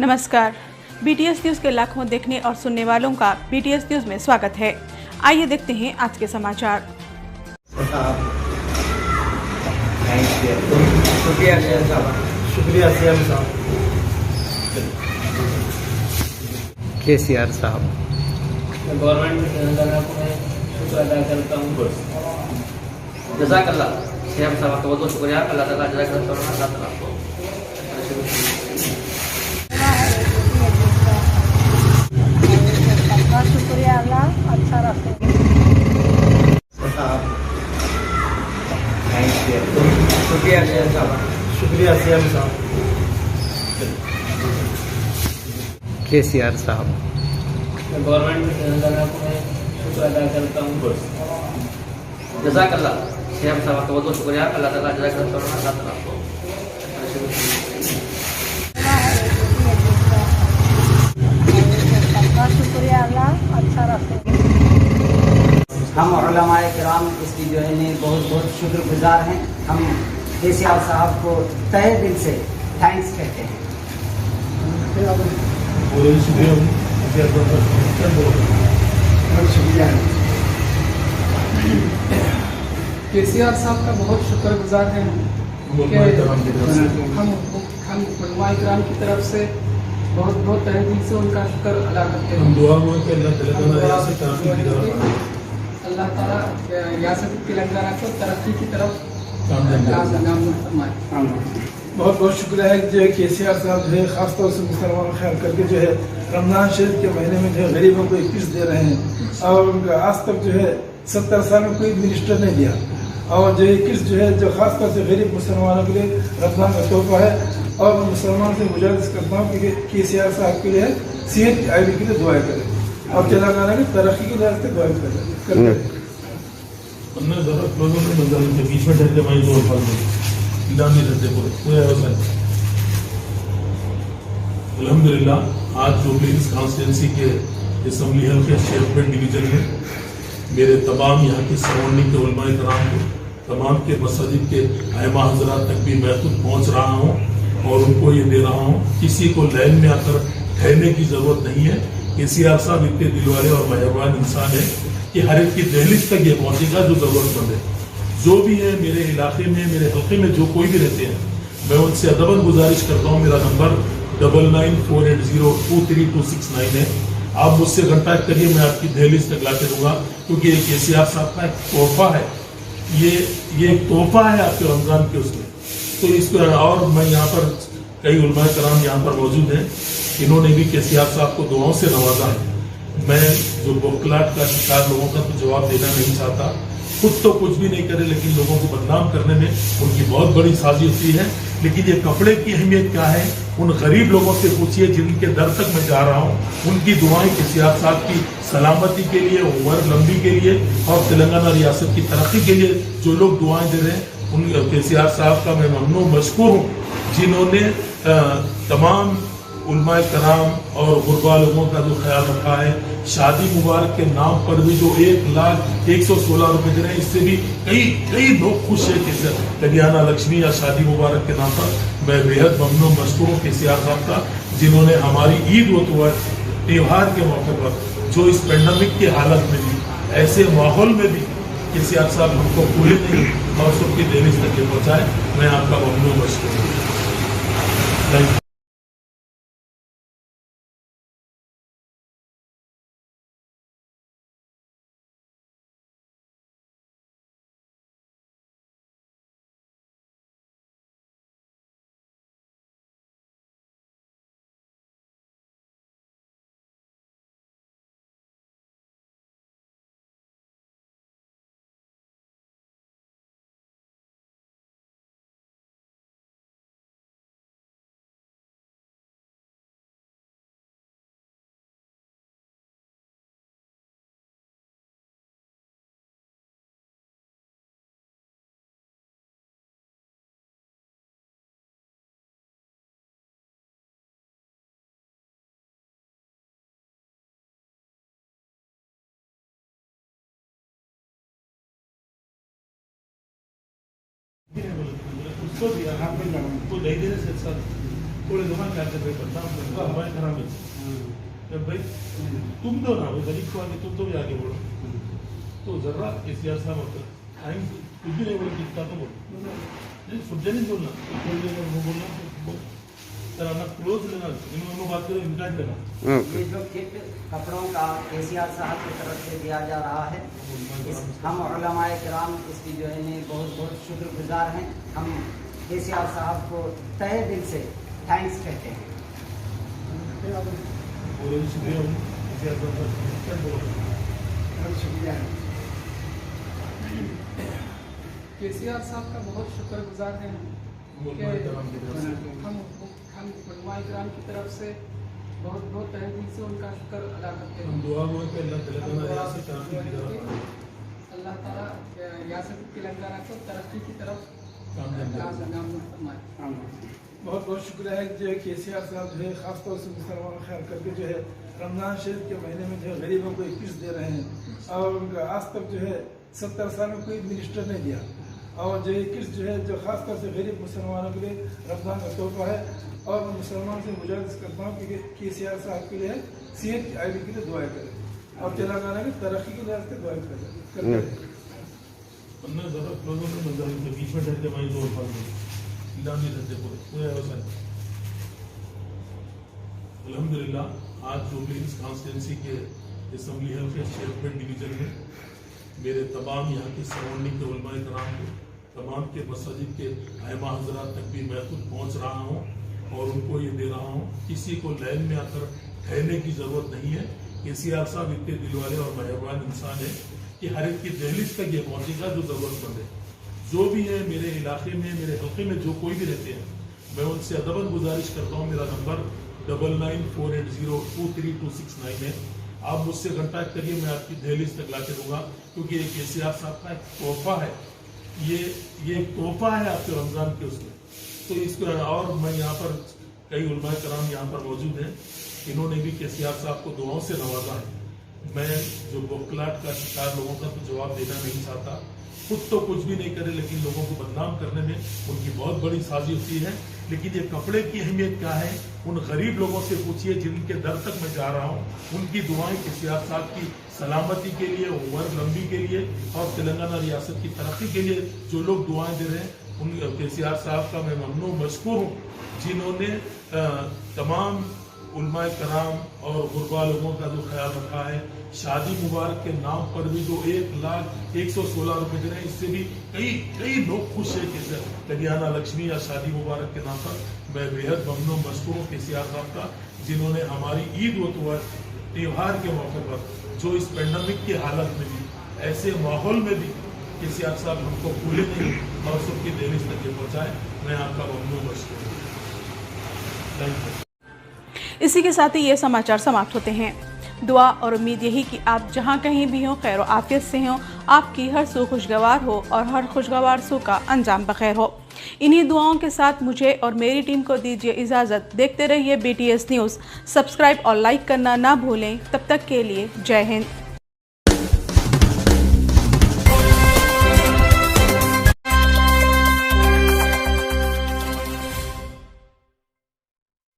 नमस्कार। BTS news के लाखों देखने और सुनने वालों का BTS न्यूज में स्वागत है। आइए देखते हैं आज के समाचार। शुक्रिया सीएम साहब। KCR साहब, गवर्नमेंट तेलंगाना को मैं शुक्र अदा करता हूँ। जज़ाकल्लाह सीएम साहब का बहुत बहुत शुक्रिया। अल्लाह ताला जज़ाकल्लाह अल्लाह ताला को शुक्रिया अल्लाह अच्छा रखे। शुक्रिया सीएम साहब। शुक्रिया सीएम साहब। KCR साहब, गवर्नमेंट तेलंगाना को मैं शुक्र अदा करता हूँ। जज़ाकल्लाह सीएम साहब का बहुत बहुत शुक्रिया। अल्लाह ताला जज़ाकल्लाह अल्लाह ताला को शुक्रिया अल्लाह अच्छा रखे। हम उलमाए किराम इसकी जो है बहुत बहुत शुक्रगुजार हैं। हम KCR साहब को तहे दिल से थैंक्स कहते हैं। KCR साहब का बहुत शुक्रगुजार हैं कि हम उलमाए किराम की तरफ से बहुत बहुत तहे दिल से उनका शुक्र अदा करते हैं। अल्लाह ताला रियासत तेलंगाना को तरक्की की तरफ नामज़द फरमाए। बहुत बहुत शुक्रिया है जो है KCR साहब जो है ख़ास तौर से मुसलमान ख्याल करके जो है रमज़ान शरीफ के महीने में जो है गरीबों को 21 दे रहे हैं और उनका आज तक जो है 70 साल में कोई मिनिस्टर नहीं दिया और जो 21 जो है जो ख़ास तौर से गरीब मुसलमानों के लिए रमज़ान का तोहफा है। और मैं मुसलमान से गुजारिश करता हूँ कि KCR साहब के लिए सेहत की आयु के लिए दुआएं करें और तेलंगाना की तरक्की के लिए दुआएं करें। बीच में ठहरते वहीं दो नहीं रहते पूरे अल्हम्दुलिल्लाह आज जो मेरी कॉन्स्टिट्यूंसी के असम्बली हल्के शेरपेट डिवीजन में मेरे तमाम यहाँ के सराउंडिंग के उलमाए कराम को तमाम के मस्जिद के अहमा हजरात तक भी मैं खुद पहुँच रहा हूँ और उनको ये दे रहा हूँ। किसी को लाइन में आकर ठहरने की जरूरत नहीं है। KCR साहब इतने दिल वाले और मेहरबान इंसान है कि हर एक की दहलीज तक ये पहुँचेगा जो जरूरतमंद है। जो भी है मेरे इलाके में मेरे हल्के में जो कोई भी रहते हैं मैं उनसे अदबन गुजारिश करता हूँ। मेरा नंबर 9948023269 है। आप मुझसे कांटेक्ट करिए, मैं आपकी दहलीज तक ला के दूंगा क्योंकि ये KCR साहब का एक तोहफा है। ये एक तोहफा है आपके रमजान के उसमें। तो इसको और मैं यहाँ पर कई उलमाए कराम यहाँ पर मौजूद हैं, इन्होंने भी KCR साहब को दुआओं से नवाजा है। मैं जो बोखलाहट का शिकार लोगों का तो जवाब देना नहीं चाहता, खुद तो कुछ भी नहीं करे लेकिन लोगों को बदनाम करने में उनकी बहुत बड़ी साजिश होती है। लेकिन ये कपड़े की अहमियत क्या है उन गरीब लोगों से पूछिए जिनके दर तक मैं जा रहा हूँ। उनकी दुआएं KCR साहब की सलामती के लिए, उम्र लंबी के लिए और तेलंगाना रियासत की तरक्की के लिए जो लोग दुआएं दे रहे हैं उन KCR साहब का मैं ममनून मशकूर हूँ जिन्होंने तमाम उलमाए कराम और गुरबा लोगों का जो ख्याल रखा है। शादी मुबारक के नाम पर भी जो 1,01,16 रुपए दे रहे हैं, इससे भी कई लोग खुश है कि कल्याणा लक्ष्मी या शादी मुबारक के नाम पर। मैं बेहद ममनून मशकूर हूँ KCR साहब का जिन्होंने हमारी ईद व त्योहार के मौके पर जो इस पेंडेमिक की हालत में भी ऐसे माहौल में भी KCR साहब हमको भूले नहीं और सबकी दहलीज तक पहुँचाए। मैं आपका ममनून मशकूर हूँ। Thank you. उसको दिया तो नहीं देने से थोड़े जमा क्या कर रहे बदनाम मैं खराब है भाई तुम दो ना वो गरीब को आगे तुम तो भी आगे बढ़ो तो जरा केसीआर साहब आएंगे कुछ भी नहीं बोले कितना तो बोलो नहीं सुनते नहीं बोलना वो बोलना सर ना क्लोज लेना इन्होंने बात करो इनका लेना ये जो किट कपड़ों का केसीआर साहब की तरफ से दिया जा रहा है हम उलमाए किराम इसकी जो है बहुत बहुत शुक्रगुजार हैं हम केसीआर साहब को तहे दिल से थैंक्स कहते हैं और शुक्रिया शुक्रिया केसीआर साहब का बहुत शुक्रगुजार हैं हम उलमाए किराम की तरफ से बहुत बहुत तहे दिल से उनका शुक्र अदा करते हैं। दुआ हुआ कि अल्लाह तेलंगाना रियासत तरक्की की तरफ अल्लाह ताला रियासत तेलंगाना को तरक्की की तरफ गामजन फरमाए। बहुत बहुत शुक्रिया है जो केसीआर साहब जो है खासतौर से मुसलमान ख्याल करके जो है रमजान शरीफ के महीने में जो है गरीबों को 21 दे रहे हैं और उनका आज तक जो है 70 साल में कोई मिनिस्टर नहीं दिया और जो 21 जो है जो खासतौर से गरीब मुसलमानों के लिए रमजान का तोहफा है और मैं मुसलमान से गुजारिश करता हूँ कि केसीआर साहब के लिए सेहत की आईडी के लिए दुआएं करें और तेलंगाना की तरक्की के लिए दुआएं करें अन्ना ज़रा क्लोजर में मजा है बीच में ठहर के भाई दो फल में इलामी रहते पूरे व्यवसाय अल्हम्दुलिल्लाह आज जो प्लीज कॉन्स्टिट्यूंसी के असम्बली है उसके शेरपेट डिवीजन में मेरे तमाम यहाँ के सराउंडिंग के उलमाए कराम को तमाम के मस्जिद के आइमा हजरात तक भी मैं खुद पहुँच रहा हूँ और उनको ये दे रहा हूँ किसी को लाइन में आकर ठहरने की ज़रूरत नहीं है केसीआर साहब इतने दिल वाले और मेहरबान इंसान है कि हर एक की दहलीज तक ये पहुँचेगा जो ज़रूरतमंद है जो भी है मेरे इलाके में मेरे हल्के में जो कोई भी रहते हैं मैं उनसे अदबन गुजारिश करता हूँ मेरा नंबर 9948023269 है आप मुझसे कांटेक्ट करिए मैं आपकी दहलीज तक ला के दूंगा क्योंकि ये केसीआर साहब का एक तोहफा है ये एक तोहफा है आपके रमजान के उसमें तो इसको और मैं यहाँ पर कई उलमाए कराम यहाँ पर मौजूद हैं इन्होंने भी केसीआर साहब को दुआओं से नवाजा है मैं जो बौखलाहट का शिकार लोगों का तो जवाब देना नहीं चाहता खुद तो कुछ भी नहीं करे लेकिन लोगों को बदनाम करने में उनकी बहुत बड़ी साजिश होती है लेकिन ये कपड़े की अहमियत क्या है उन गरीब लोगों से पूछिए जिनके दर तक मैं जा रहा हूँ उनकी दुआएं केसीआर साहब की सलामती के लिए उम्र लंबी के लिए और तेलंगाना रियासत की तरक्की के लिए जो लोग दुआएं दे रहे हैं उन केसीआर साहब का मैं ममनू मशकूर हूँ जिन्होंने तमाम उलमाए कराम और गुरबा लोगों का जो ख्याल रखा है शादी मुबारक के नाम पर भी जो 1,116 रुपए दे रहे हैं इससे भी कई लोग खुश है कि कल्याणा लक्ष्मी या शादी मुबारक के नाम पर मैं बेहद ममनू मशकूर हूँ केसीआर साहब का जिन्होंने हमारी ईद व त्योहार के मौके पर जो इस पेंडेमिक की हालत में भी ऐसे माहौल में भी केसीआर साहब हमको भूले नहीं और सबकी दहलीज तक पहुँचाए मैं आपका ममनू मशकूर हूँ थैंक यू। इसी के साथ ही ये समाचार समाप्त होते हैं। दुआ और उम्मीद यही कि आप जहां कहीं भी हों खैर आफियत से हों आपकी हर सू खुशगवार हो और हर खुशगवार सू का अंजाम बखैर हो। इन्हीं दुआओं के साथ मुझे और मेरी टीम को दीजिए इजाज़त। देखते रहिए BTS न्यूज़। सब्सक्राइब और लाइक करना ना भूलें। तब तक के लिए जय हिंद।